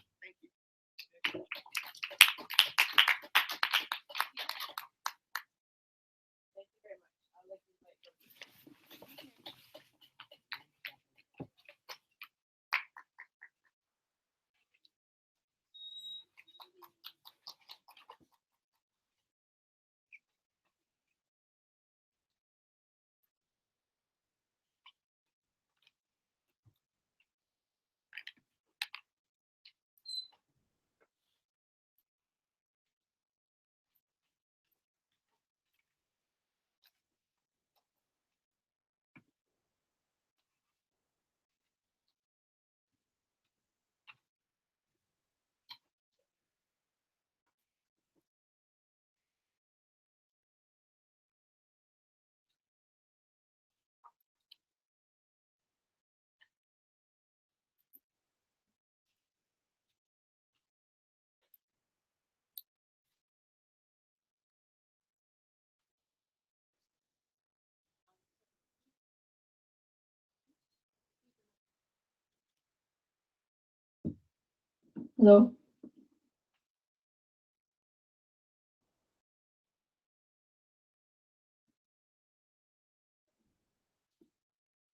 Speaker 6: Hello.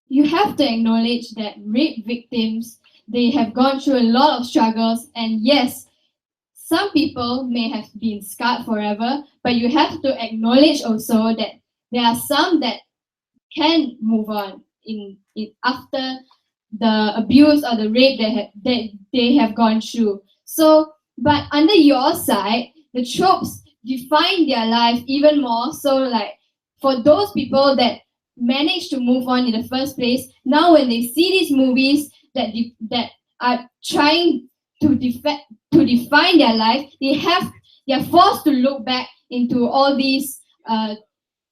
Speaker 6: You have to acknowledge that rape victims, they have gone through a lot of struggles, and yes, some people may have been scarred forever, but you have to acknowledge also that there are some that can move on in after the abuse or the rape that they have gone through. So, but under your side, the tropes define their life even more. So, like for those people that managed to move on in the first place, now when they see these movies that are trying to define their life, they are forced to look back into all these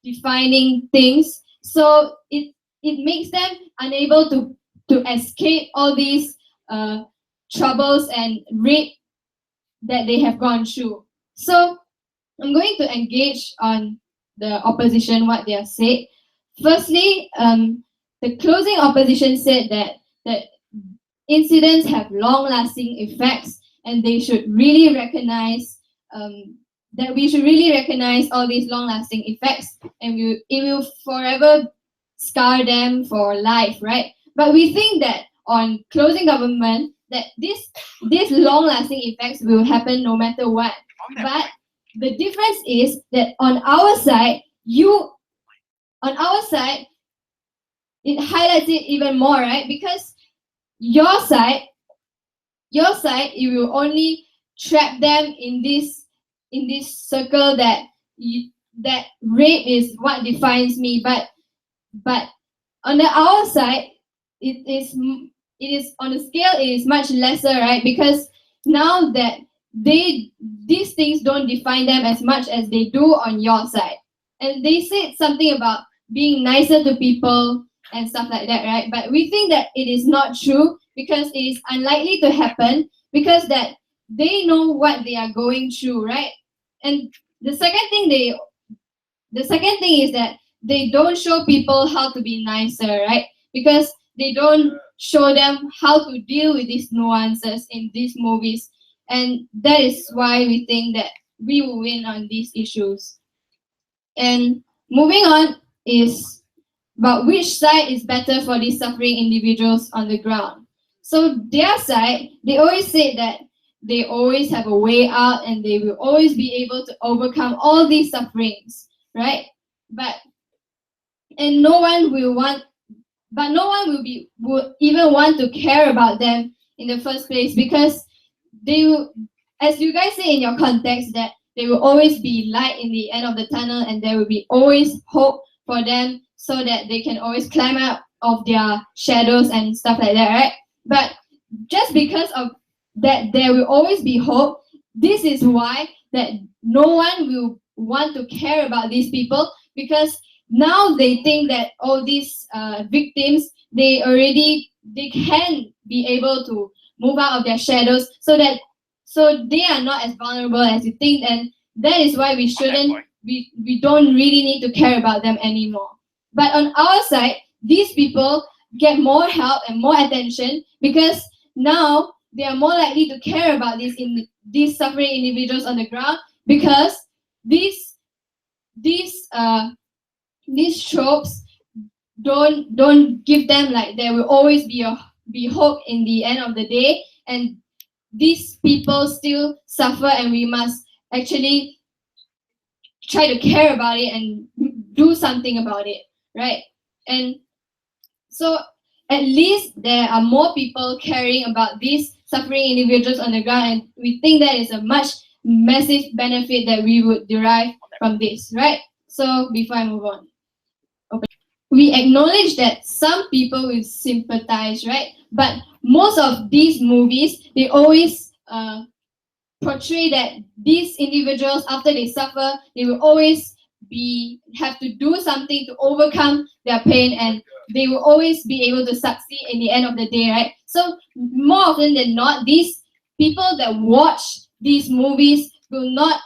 Speaker 6: defining things. So it makes them unable to escape all these troubles and rape that they have gone through. So I'm going to engage on the opposition, what they have said. Firstly, the closing opposition said that incidents have long-lasting effects, and they should really recognize that we should really recognize all these long-lasting effects, and it will forever scar them for life, right? But we think that on closing government, that these long-lasting effects will happen no matter what. But the difference is that on our side, it highlights it even more, right? Because your side, it will only trap them in this circle that rape is what defines me. But on the our side, it is on the scale, it is much lesser, right? Because now that these things don't define them as much as they do on your side. And they said something about being nicer to people and stuff like that, right? But we think that it is not true because it is unlikely to happen because that they know what they are going through, right? And the second thing is that they don't show people how to be nicer, right? Because they don't show them how to deal with these nuances in these movies. And that is why we think that we will win on these issues. And moving on is about which side is better for these suffering individuals on the ground. So their side, they always say that they always have a way out and they will always be able to overcome all these sufferings, right? But no one will even want to care about them in the first place because they will, as you guys say in your context, that there will always be light in the end of the tunnel and there will be always hope for them so that they can always climb out of their shadows and stuff like that, right? But just because of that there will always be hope, this is why that no one will want to care about these people because now they think that all these victims, they can be able to move out of their shadows so they are not as vulnerable as you think, and that is why we don't really need to care about them anymore. But on our side, these people get more help and more attention because now they are more likely to care about these suffering individuals on the ground because these tropes don't give them like there will always be hope in the end of the day, and these people still suffer and we must actually try to care about it and do something about it, right? And so at least there are more people caring about these suffering individuals on the ground, and we think that is a massive benefit that we would derive from this, right? So before I move on, we acknowledge that some people will sympathize, right? But most of these movies, they always portray that these individuals, after they suffer, they will always have to do something to overcome their pain, and they will always be able to succeed in the end of the day, right? So more often than not, these people that watch these movies will not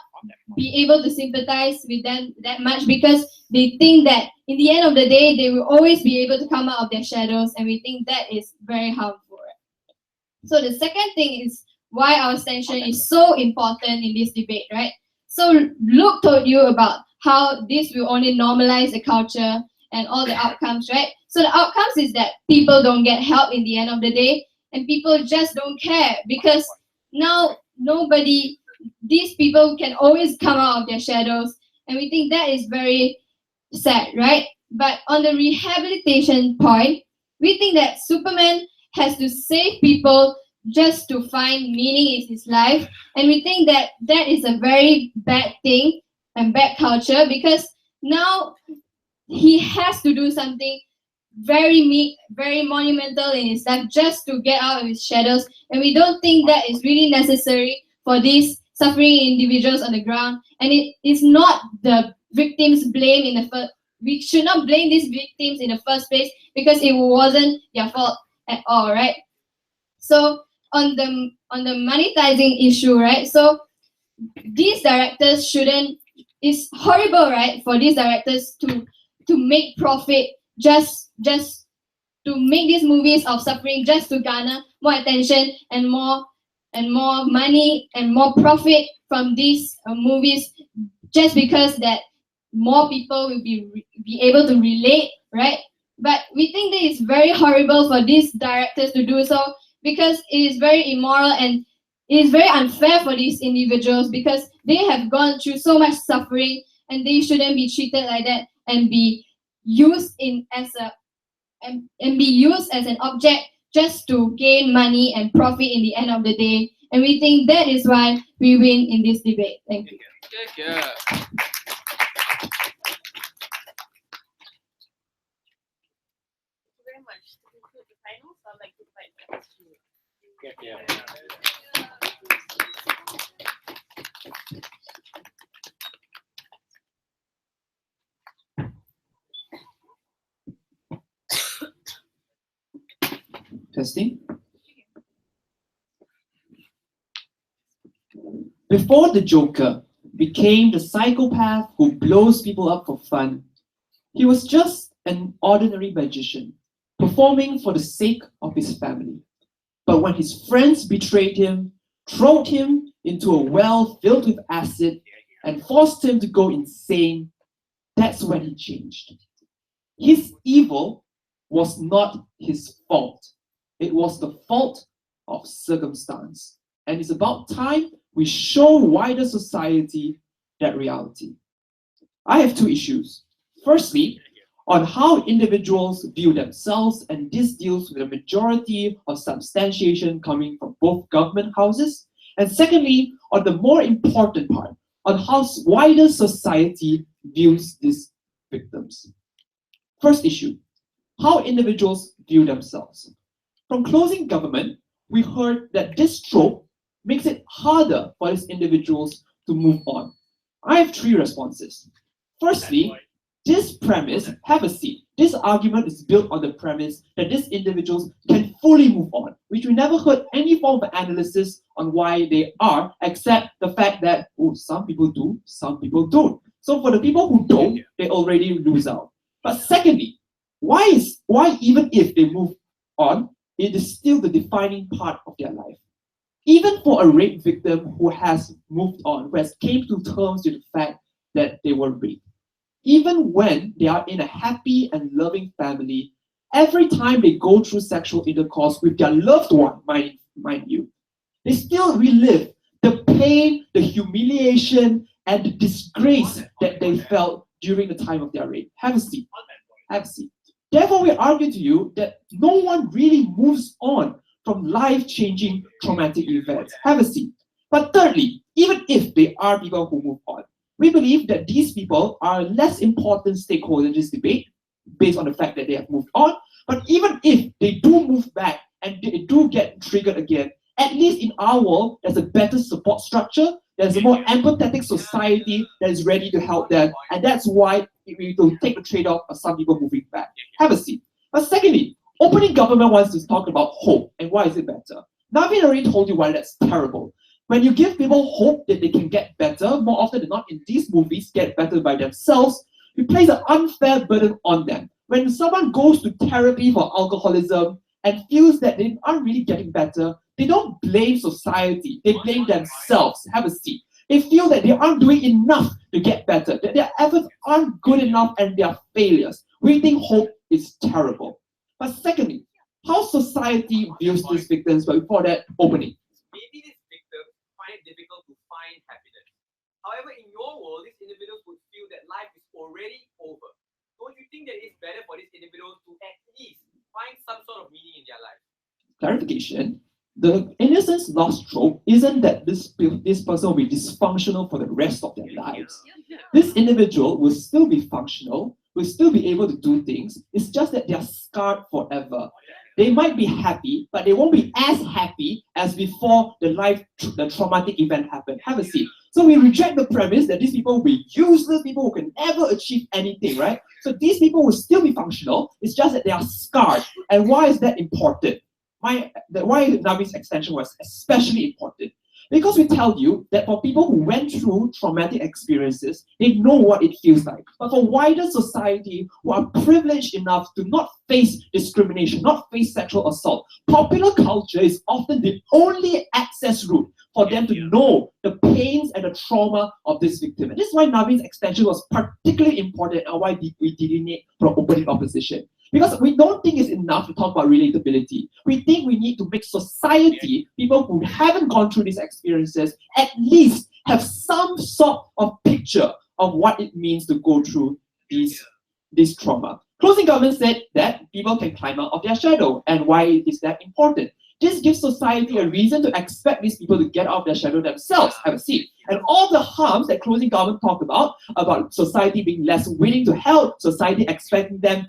Speaker 6: be able to sympathize with them that much because they think that in the end of the day, they will always be able to come out of their shadows, and we think that is very harmful. So the second thing is why our sanction is so important in this debate, right? So Luke told you about how this will only normalize the culture and all the outcomes, right? So the outcomes is that people don't get help in the end of the day, and people just don't care because now these people can always come out of their shadows, and we think that is very sad, right? But on the rehabilitation point, we think that Superman has to save people just to find meaning in his life, and we think that that is a very bad thing and bad culture because now he has to do something very monumental in his life just to get out of his shadows, and we don't think that is really necessary for these suffering individuals on the ground, and it is not the victims' blame in the first. We should not blame these victims in the first place because it wasn't their fault at all, right? So on the monetizing issue, right? So these directors shouldn't. It's horrible, right, for these directors to make profit just to make these movies of suffering just to garner more attention and more money and more profit from these movies just because that more people will be able to relate, right? But we think that it's very horrible for these directors to do so because it is very immoral and it is very unfair for these individuals because they have gone through so much suffering and they shouldn't be treated like that and be used as an object just to gain money and profit in the end of the day. And we think that is why we win in this debate. Thank you.
Speaker 9: Yeah.
Speaker 3: Thank you very much. To conclude the finals, I'd like to invite
Speaker 11: Testing. Before the Joker became the psychopath who blows people up for fun, he was just an ordinary magician, performing for the sake of his family. But when his friends betrayed him, thrown him into a well filled with acid, and forced him to go insane, that's when he changed. His evil was not his fault. It was the fault of circumstance. And it's about time we show wider society that reality. I have two issues. Firstly, on how individuals view themselves, and this deals with a majority of substantiation coming from both government houses. And secondly, on the more important part, on how wider society views these victims. First issue, how individuals view themselves. From closing government, we heard that this trope makes it harder for these individuals to move on. I have three responses. Firstly, this premise, have a seat. This argument is built on the premise that these individuals can fully move on, which we never heard any form of analysis on why they are, except the fact that some people do, some people don't. So for the people who don't, they already lose out. But secondly, why even if they move on, it is still the defining part of their life. Even for a rape victim who has moved on, who has came to terms with the fact that they were raped, even when they are in a happy and loving family, every time they go through sexual intercourse with their loved one, mind you, they still relive the pain, the humiliation, and the disgrace that they felt during the time of their rape. Have a seat. Have a seat. Therefore, we argue to you that no one really moves on from life-changing traumatic events. Have a seat. But thirdly, even if they are people who move on, we believe that these people are less important stakeholders in this debate based on the fact that they have moved on. But even if they do move back and they do get triggered again, at least in our world, there's a better support structure, there's a more empathetic society that is ready to help them, and that's why we will take the trade-off of some people moving back. Have a seat. But secondly, opening government wants to talk about hope, and why is it better? Navin already told you why that's terrible. When you give people hope that they can get better, more often than not in these movies, get better by themselves, you place an unfair burden on them. When someone goes to therapy for alcoholism and feels that they aren't really getting better, they don't blame society, they blame themselves. Have a seat. They feel that they aren't doing enough to get better, that their efforts aren't good enough and they are failures. We think hope is terrible. But secondly, how society views these victims, but before that, opening.
Speaker 12: Maybe these victims find it difficult to find happiness. However, in your world, these individuals would feel that life is already over. Don't you think that it's better for these individuals to at least find some sort of meaning in their life?
Speaker 11: Clarification. The innocence lost trope isn't that this person will be dysfunctional for the rest of their lives. This individual will still be functional, will still be able to do things. It's just that they're scarred forever. They might be happy, but they won't be as happy as before the traumatic event happened. Have a seat. So we reject the premise that these people will be useless, people who can never achieve anything, right? So these people will still be functional. It's just that they are scarred. And why is that important? Why Navi's extension was especially important. Because we tell you that for people who went through traumatic experiences, they know what it feels like. But for wider society who are privileged enough to not face discrimination, not face sexual assault, popular culture is often the only access route for them to know the pains and the trauma of this victim. And this is why Navi's extension was particularly important and why we delineate from opening opposition. Because we don't think it's enough to talk about relatability. We think we need to make society, people who haven't gone through these experiences, at least have some sort of picture of what it means to go through this trauma. Closing government said that people can climb out of their shadow. And why is that important? This gives society a reason to expect these people to get out of their shadow themselves. Have a seat. And all the harms that closing government talked about society being less willing to help, society expecting them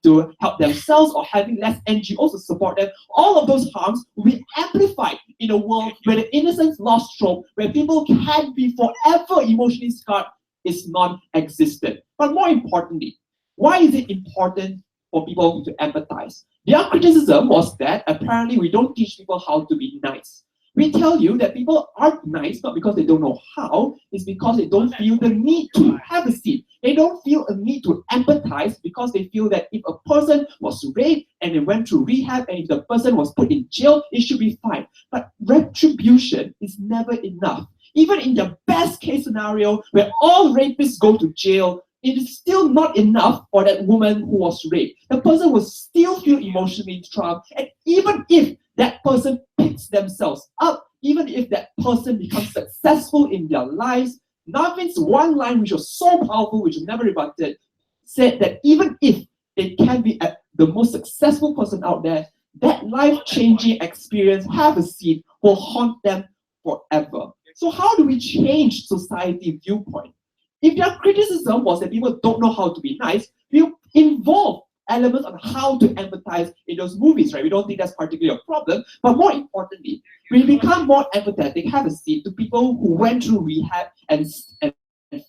Speaker 11: to help themselves or having less NGOs to support them, all of those harms will be amplified in a world where the innocence lost trope, where people can be forever emotionally scarred, is non-existent. But more importantly, why is it important for people to empathize? Their criticism was that apparently we don't teach people how to be nice. We tell you that people aren't nice not because they don't know how, it's because they don't feel the need to have a seat. They don't feel a need to empathize because they feel that if a person was raped and they went through rehab and if the person was put in jail, it should be fine. But retribution is never enough. Even in the best case scenario where all rapists go to jail, it is still not enough for that woman who was raped. The person will still feel emotionally trapped, and even if that person picks themselves up, even if that person becomes successful in their lives, Navin's one line, which was so powerful, which was never rebutted, said that even if they can be the most successful person out there, that life-changing experience, have a seat, will haunt them forever. So how do we change society viewpoint? If their criticism was that people don't know how to be nice, we involve elements on how to empathize in those movies, right? We don't think that's particularly a problem, but more importantly, we become more empathetic, have a seat, to people who went through rehab and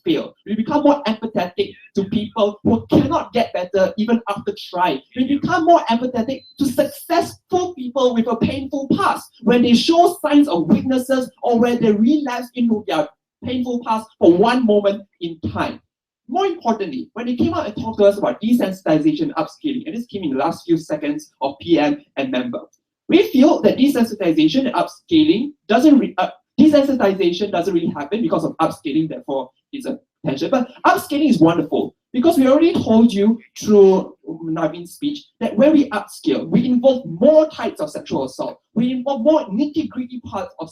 Speaker 11: fail. We become more empathetic to people who cannot get better even after trying. We become more empathetic to successful people with a painful past when they show signs of weaknesses or when they relapse into their painful past for one moment in time. More importantly, when they came out and talked to us about desensitization and upscaling, and this came in the last few seconds of PM and member, we feel that desensitization and upscaling desensitization doesn't really happen because of upscaling, therefore it's a tension. But upscaling is wonderful because we already told you through Navin's speech that when we upscale, we involve more types of sexual assault. We involve more nitty-gritty parts of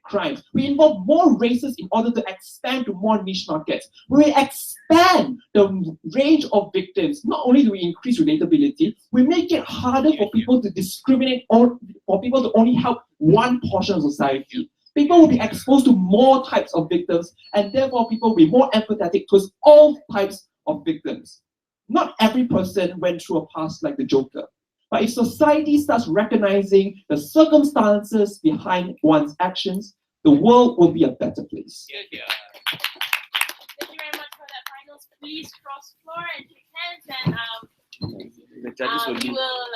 Speaker 11: crimes. We involve more races in order to expand to more niche markets. We expand the range of victims. Not only do we increase relatability, we make it harder for people to discriminate or for people to only help one portion of society. People will be exposed to more types of victims, and therefore people will be more empathetic towards all types of victims. Not every person went through a past like the Joker. But if society starts recognizing the circumstances behind one's actions, the world will be a better place.
Speaker 3: Thank you very much for that, finals. Please cross floor and shake hands, and
Speaker 8: The judges will
Speaker 3: we will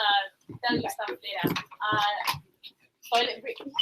Speaker 3: tell you stuff later. Toilet break, please.